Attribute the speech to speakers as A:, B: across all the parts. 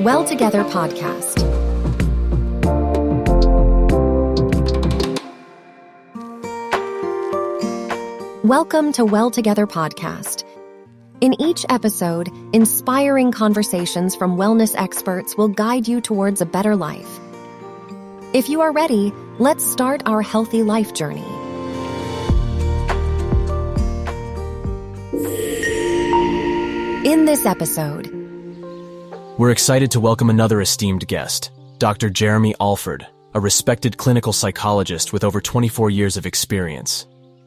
A: Well Together podcast. Welcome to Well Together podcast. In each episode, inspiring conversations from wellness experts will guide you towards a better life. If you are ready, let's start our healthy life journey. In this episode,
B: we're excited to welcome another esteemed guest, Dr. Jeremy Alford, a respected clinical psychologist with over 24 years of experience.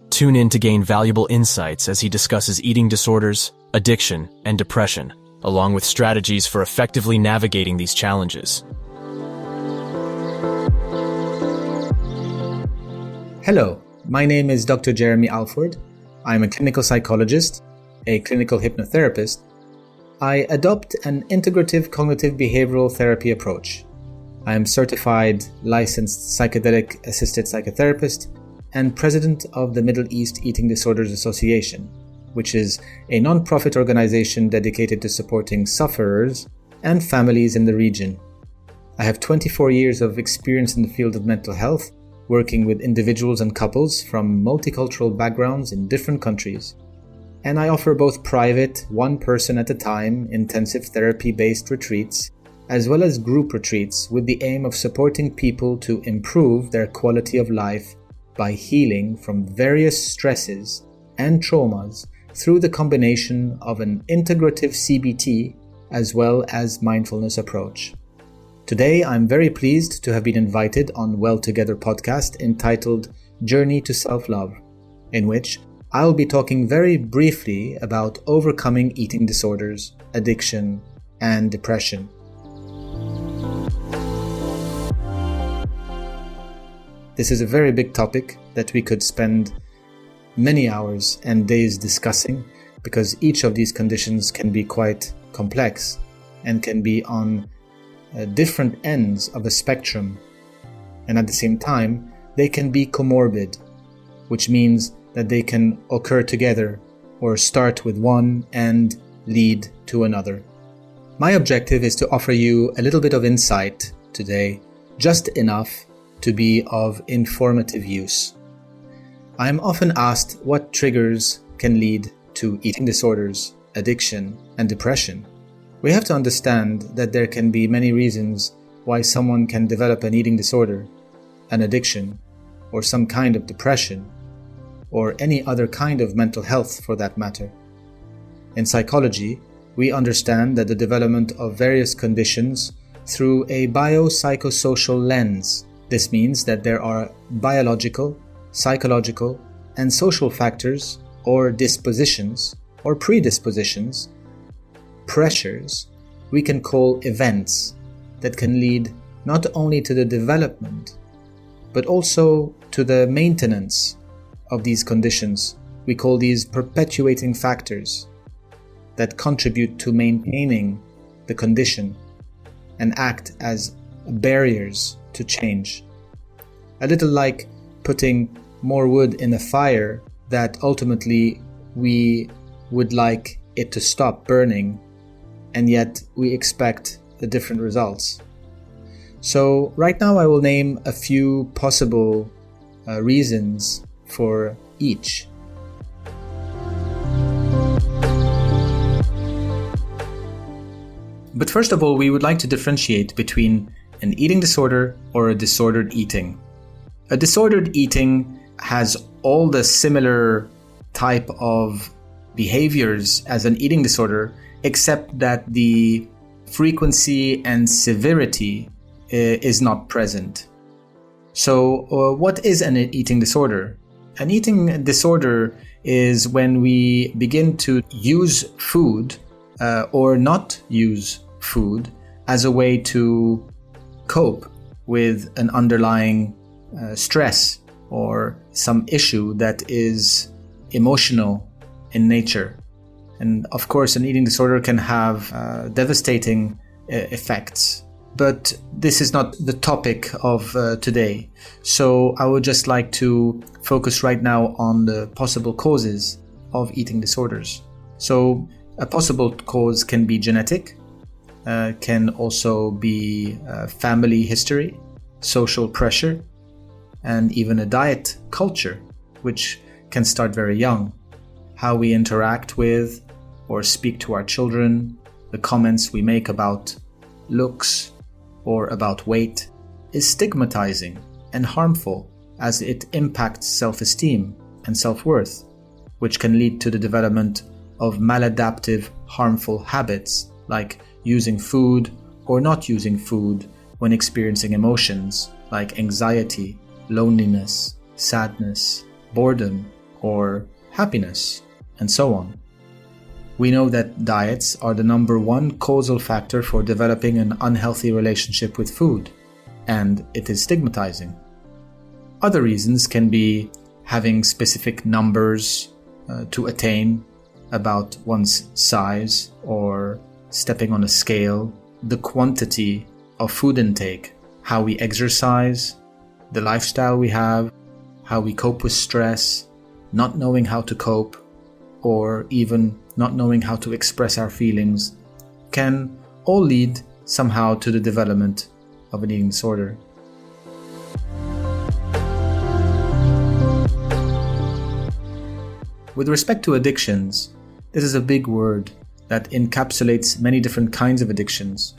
B: Tune in to gain valuable insights as he discusses eating disorders, addiction, and depression, along with strategies for effectively navigating these challenges.
C: Hello, my name is Dr. Jeremy Alford. I'm a clinical psychologist, a clinical hypnotherapist. I adopt an integrative cognitive behavioral therapy approach. I am certified licensed psychedelic-assisted psychotherapist and president of the Middle East Eating Disorders Association, which is a non-profit organization dedicated to supporting sufferers and families in the region. I have 24 years of experience in the field of mental health, working with individuals and couples from multicultural backgrounds in different countries. And I offer both private, one person at a time, intensive therapy-based retreats, as well as group retreats with the aim of supporting people to improve their quality of life by healing from various stresses and traumas through the combination of an integrative CBT as well as mindfulness approach. Today, I'm very pleased to have been invited on Well Together podcast entitled Journey to Self-Love, in which I'll be talking very briefly about overcoming eating disorders, addiction, and depression. This is a very big topic that we could spend many hours and days discussing because each of these conditions can be quite complex and can be on different ends of a spectrum. And at the same time, they can be comorbid, which means that they can occur together or start with one and lead to another. My objective is to offer you a little bit of insight today, just enough to be of informative use. I am often asked what triggers can lead to eating disorders, addiction, and depression. We have to understand that there can be many reasons why someone can develop an eating disorder, an addiction, or some kind of depression, or any other kind of mental health for that matter. In psychology, we understand that the development of various conditions through a biopsychosocial lens. This means that there are biological, psychological, and social factors or dispositions or predispositions, pressures we can call events that can lead not only to the development but also to the maintenance of these conditions. We call these perpetuating factors that contribute to maintaining the condition and act as barriers to change. A little like putting more wood in a fire that ultimately we would like it to stop burning, and yet we expect the different results. So right now I will name a few possible reasons for each. But first of all, we would like to differentiate between an eating disorder or a disordered eating. A disordered eating has all the similar type of behaviors as an eating disorder, except that the frequency and severity is not present. So what is an eating disorder? An eating disorder is when we begin to use food or not use food as a way to cope with an underlying stress or some issue that is emotional in nature. And of course, an eating disorder can have devastating effects. But this is not the topic of today. So I would just like to focus right now on the possible causes of eating disorders. So a possible cause can be genetic, can also be family history, social pressure, and even a diet culture, which can start very young. How we interact with or speak to our children, the comments we make about looks or about weight is stigmatizing and harmful as it impacts self-esteem and self-worth, which can lead to the development of maladaptive, harmful habits like using food or not using food when experiencing emotions like anxiety, loneliness, sadness, boredom, or happiness, and so on. We know that diets are the number one causal factor for developing an unhealthy relationship with food, and it is stigmatizing. Other reasons can be having specific numbers to attain about one's size, or stepping on a scale, the quantity of food intake, how we exercise, the lifestyle we have, how we cope with stress, not knowing how to cope, or even not knowing how to express our feelings, can all lead somehow to the development of an eating disorder. With respect to addictions, this is a big word that encapsulates many different kinds of addictions.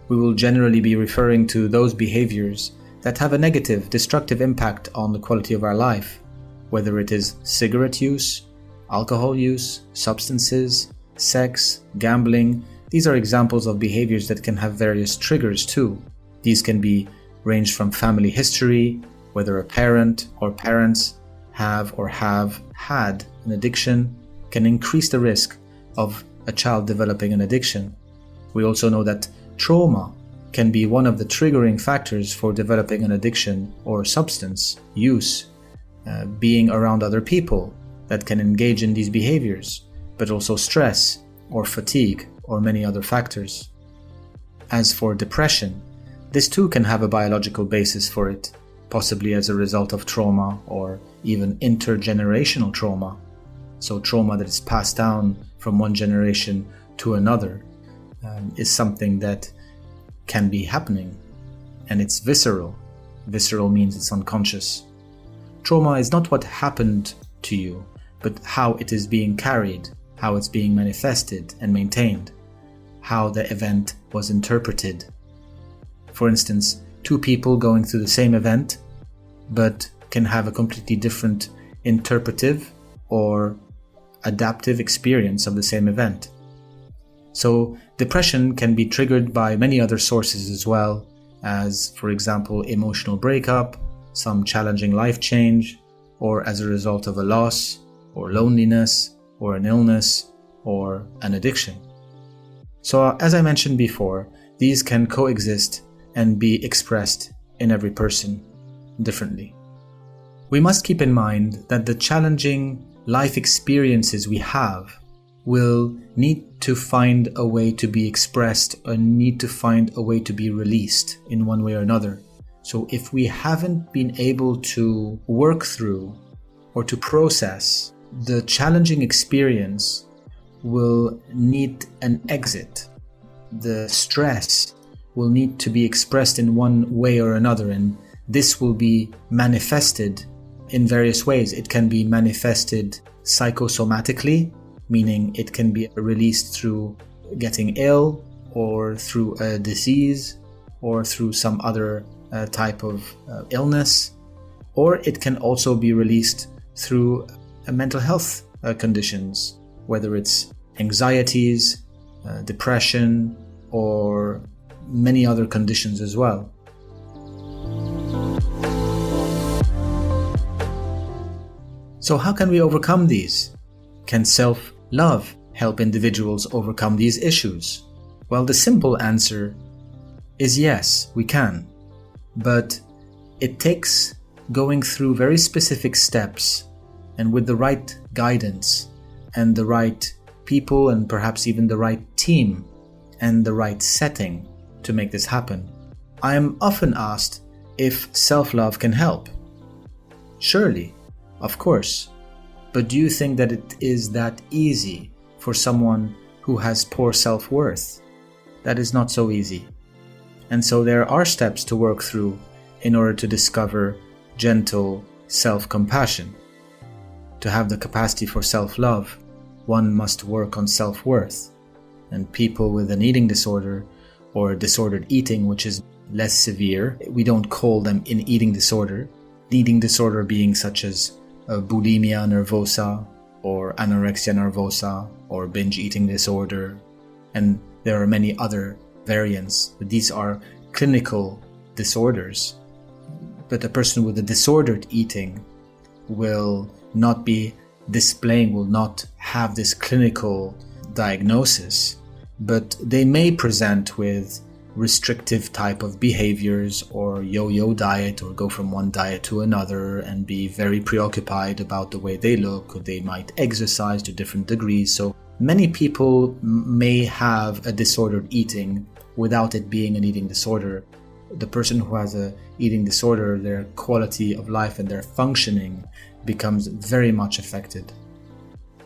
C: We will generally be referring to those behaviors that have a negative, destructive impact on the quality of our life, whether it is cigarette use, alcohol use, substances, sex, gambling. These are examples of behaviors that can have various triggers too. These can be ranged from family history, whether a parent or parents have or have had an addiction, can increase the risk of a child developing an addiction. We also know that trauma can be one of the triggering factors for developing an addiction or substance use, being around other people that can engage in these behaviors, but also stress or fatigue or many other factors. As for depression, this too can have a biological basis for it, possibly as a result of trauma or even intergenerational trauma. So trauma that is passed down from one generation to another is something that can be happening, and it's visceral. Visceral means it's unconscious. Trauma is not what happened to you, but how it is being carried, how it's being manifested and maintained, how the event was interpreted. For instance, two people going through the same event, but can have a completely different interpretive or adaptive experience of the same event. So depression can be triggered by many other sources as well, as, for example, emotional breakup, some challenging life change, or as a result of a loss, or loneliness, or an illness, or an addiction. So as I mentioned before, these can coexist and be expressed in every person differently. We must keep in mind that the challenging life experiences we have will need to find a way to be expressed or need to find a way to be released in one way or another. So if we haven't been able to work through or to process the challenging experience, will need an exit. The stress will need to be expressed in one way or another, and this will be manifested in various ways. It can be manifested psychosomatically, meaning it can be released through getting ill or through a disease or through some other type of illness, or it can also be released through mental health conditions, whether it's anxieties, depression, or many other conditions as well. So how can we overcome these? Can self-love help individuals overcome these issues? Well, the simple answer is yes, we can. But it takes going through very specific steps and with the right guidance and the right people and perhaps even the right team and the right setting to make this happen. I am often asked if self-love can help. Surely, of course. But do you think that it is that easy for someone who has poor self-worth? that is not so easy. And so there are steps to work through in order to discover gentle self-compassion. To have the capacity for self-love, one must work on self-worth. And people with an eating disorder or disordered eating, which is less severe, we don't call them an eating disorder. Eating disorder being such as bulimia nervosa or anorexia nervosa or binge eating disorder. And there are many other variants, but these are clinical disorders. But a person with a disordered eating will not be displaying, will not have this clinical diagnosis, but they may present with restrictive type of behaviors or yo-yo diet, or go from one diet to another and be very preoccupied about the way they look, or they might exercise to different degrees. So many people may have a disordered eating without it being an eating disorder. The person who has an eating disorder, their quality of life and their functioning becomes very much affected.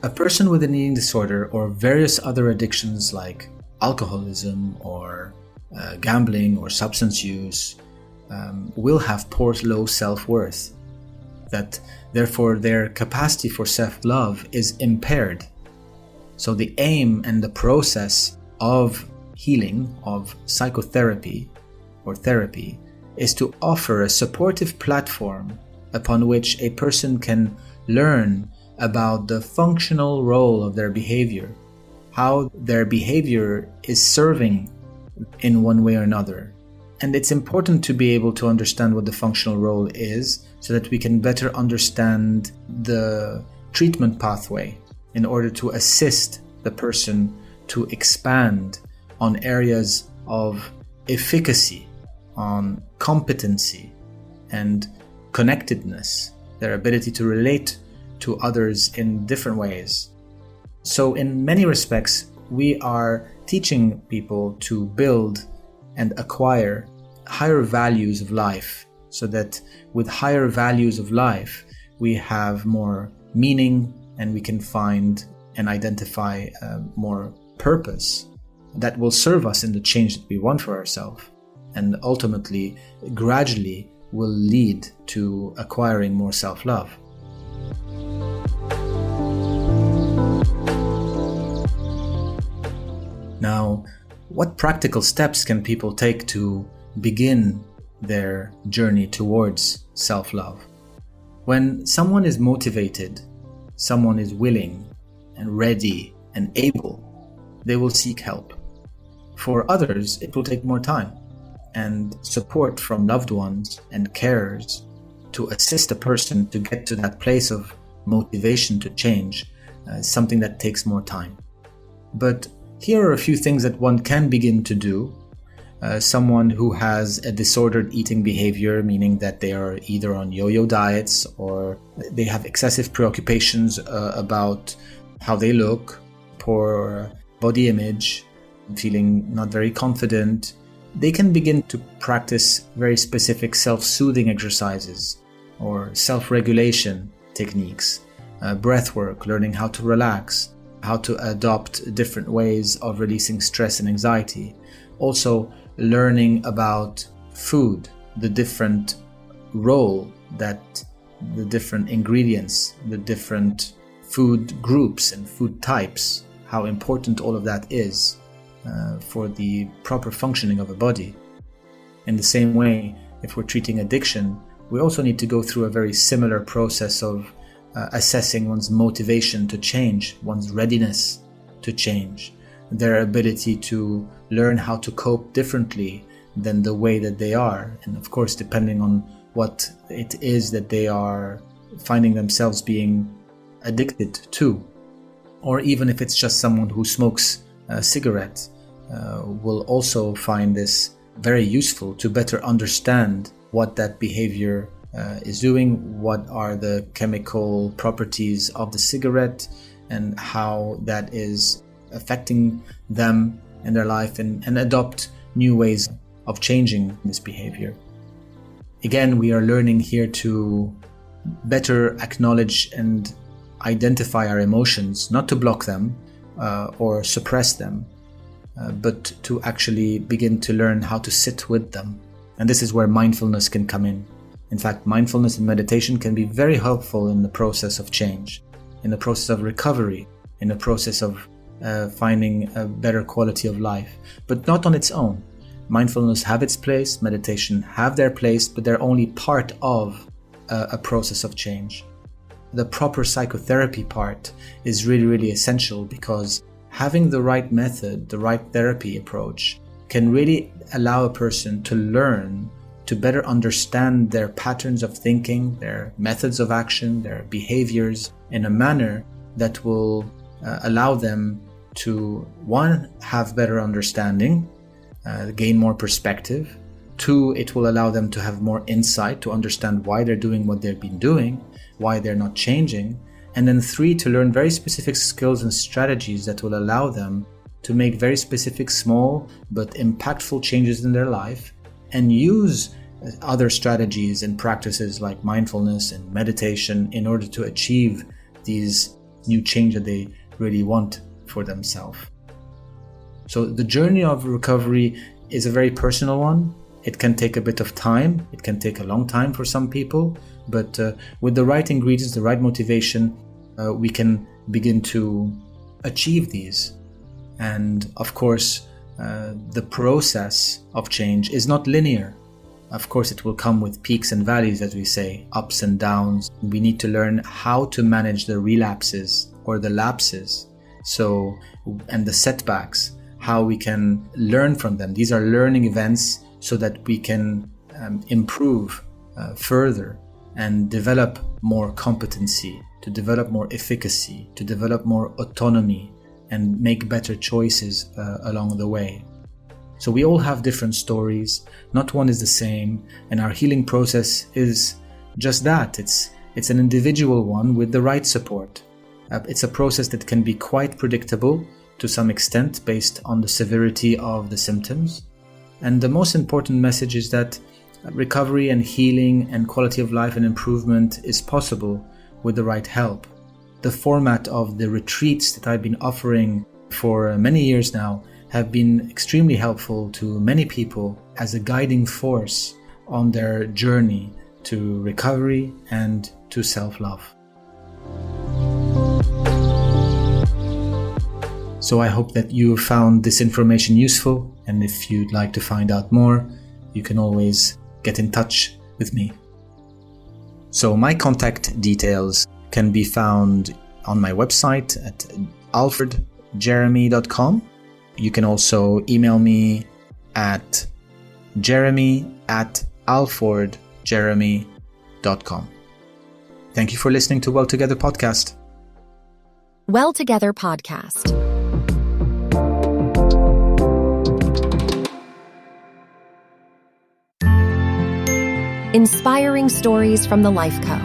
C: A person with an eating disorder or various other addictions like alcoholism or gambling or substance use will have poor, low self-worth. That therefore their capacity for self-love is impaired. So the aim and the process of healing, of psychotherapy or therapy, is to offer a supportive platform upon which a person can learn about the functional role of their behavior, how their behavior is serving in one way or another. And it's important to be able to understand what the functional role is so that we can better understand the treatment pathway in order to assist the person to expand on areas of efficacy, on competency and connectedness, their ability to relate to others in different ways. So in many respects, we are teaching people to build and acquire higher values of life, so that with higher values of life, we have more meaning and we can find and identify more purpose that will serve us in the change that we want for ourselves, and ultimately, gradually, will lead to acquiring more self-love. Now, what practical steps can people take to begin their journey towards self-love? When someone is motivated, someone is willing and ready and able, they will seek help. For others, it will take more time and support from loved ones and carers to assist a person to get to that place of motivation to change, something that takes more time. But here are a few things that one can begin to do. Someone who has a disordered eating behavior, meaning that they are either on yo-yo diets or they have excessive preoccupations about how they look, poor body image, feeling not very confident, they can begin to practice very specific self-soothing exercises or self-regulation techniques, breath work, learning how to relax, how to adopt different ways of releasing stress and anxiety. Also, learning about food, the different role that the different ingredients, the different food groups and food types, how important all of that is for the proper functioning of a body. In the same way, if we're treating addiction, we also need to go through a very similar process of assessing one's motivation to change, one's readiness to change, their ability to learn how to cope differently than the way that they are. And of course, depending on what it is that they are finding themselves being addicted to. Or even if it's just someone who smokes a cigarette, will also find this very useful to better understand what that behavior is doing, what are the chemical properties of the cigarette, and how that is affecting them in their life, and adopt new ways of changing this behavior. Again, we are learning here to better acknowledge and identify our emotions, not to block them or suppress them, but to actually begin to learn how to sit with them. And this is where mindfulness can come in. In fact, mindfulness and meditation can be very helpful in the process of change, in the process of recovery, in the process of finding a better quality of life, but not on its own. Mindfulness have its place, meditation have their place, but they're only part of a process of change. The proper psychotherapy part is really, really essential, because having the right method, the right therapy approach can really allow a person to learn to better understand their patterns of thinking, their methods of action, their behaviors in a manner that will allow them to, one, have better understanding, gain more perspective. Two, it will allow them to have more insight, to understand why they're doing what they've been doing, why they're not changing. And then three, to learn very specific skills and strategies that will allow them to make very specific, small, but impactful changes in their life, and use other strategies and practices like mindfulness and meditation in order to achieve these new change that they really want for themselves. So the journey of recovery is a very personal one. It can take a bit of time. It can take a long time for some people, but with the right ingredients, the right motivation, we can begin to achieve these. And of course, the process of change is not linear. Of course, it will come with peaks and valleys, as we say, ups and downs. We need to learn how to manage the relapses or the lapses, and the setbacks, how we can learn from them. These are learning events so that we can improve further and develop more competency, to develop more efficacy, to develop more autonomy, and make better choices along the way. So we all have different stories, not one is the same, and our healing process is just that. It's an individual one with the right support. It's a process that can be quite predictable to some extent based on the severity of the symptoms. And the most important message is that recovery and healing and quality of life and improvement is possible with the right help. The format of the retreats that I've been offering for many years now have been extremely helpful to many people as a guiding force on their journey to recovery and to self-love. So I hope that you found this information useful, and if you'd like to find out more, you can always get in touch with me. So my contact details can be found on my website at alfordjeremy.com. You can also email me at jeremy@alfordjeremy.com. Thank you for listening to Well Together Podcast.
A: Well Together Podcast. Inspiring stories from TheLifeCo.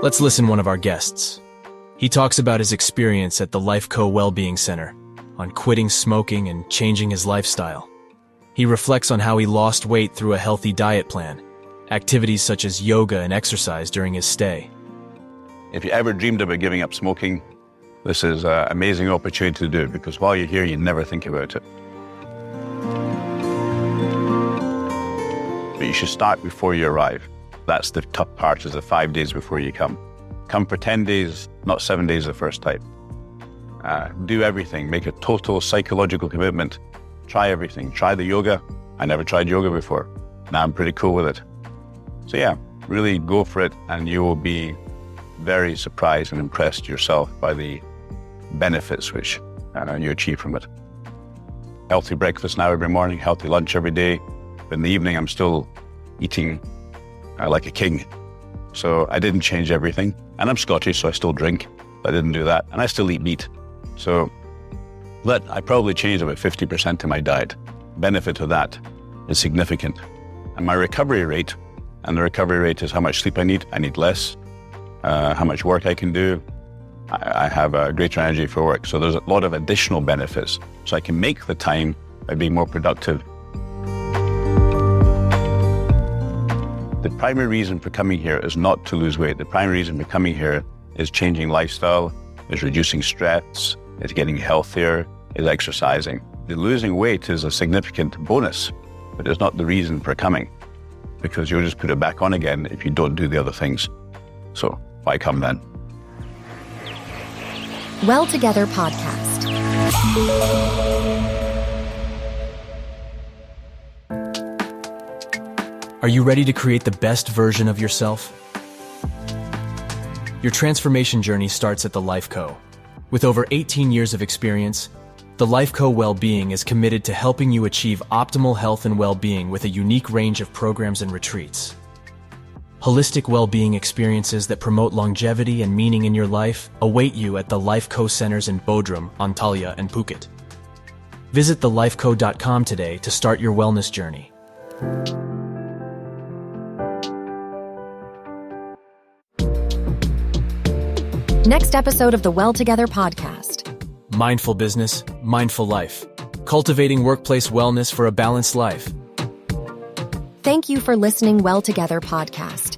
B: Let's listen to one of our guests. He talks about his experience at the TheLifeCo Wellbeing Center, on quitting smoking and changing his lifestyle. He reflects on how he lost weight through a healthy diet plan, activities such as yoga and exercise during his stay.
D: If you ever dreamed about giving up smoking, this is an amazing opportunity to do it, because while you're here, you never think about it. But you should start before you arrive. That's the tough part, is the 5 days before you come. Come for 10 days, not 7 days the first time. Do everything, make a total psychological commitment. Try everything, try the yoga. I never tried yoga before. Now I'm pretty cool with it. So yeah, really go for it, and you will be very surprised and impressed yourself by the benefits which you achieve from it. Healthy breakfast now every morning, healthy lunch every day. But in the evening, I'm still eating like a king. So I didn't change everything. And I'm Scottish, so I still drink. I didn't do that. And I still eat meat. So I probably changed about 50% of my diet. Benefit of that is significant. And my recovery rate, and the recovery rate is how much sleep I need less, how much work I can do. I have a greater energy for work. So there's a lot of additional benefits. So I can make the time by being more productive. The primary reason for coming here is not to lose weight. The primary reason for coming here is changing lifestyle, is reducing stress, is getting healthier, is exercising. The losing weight is a significant bonus, but it's not the reason for coming, because you'll just put it back on again if you don't do the other things. So why come then?
A: Well Together Podcast.
B: Are you ready to create the best version of yourself? Your transformation journey starts at TheLifeCo. With over 18 years of experience, TheLifeCo Wellbeing is committed to helping you achieve optimal health and well-being with a unique range of programs and retreats. Holistic well-being experiences that promote longevity and meaning in your life await you at TheLifeCo centers in Bodrum, Antalya, and Phuket. Visit thelifeco.com today to start your wellness journey.
A: Next episode of the Well Together Podcast.
B: Mindful business, mindful life. Cultivating workplace wellness for a balanced life.
A: Thank you for listening Well Together Podcast.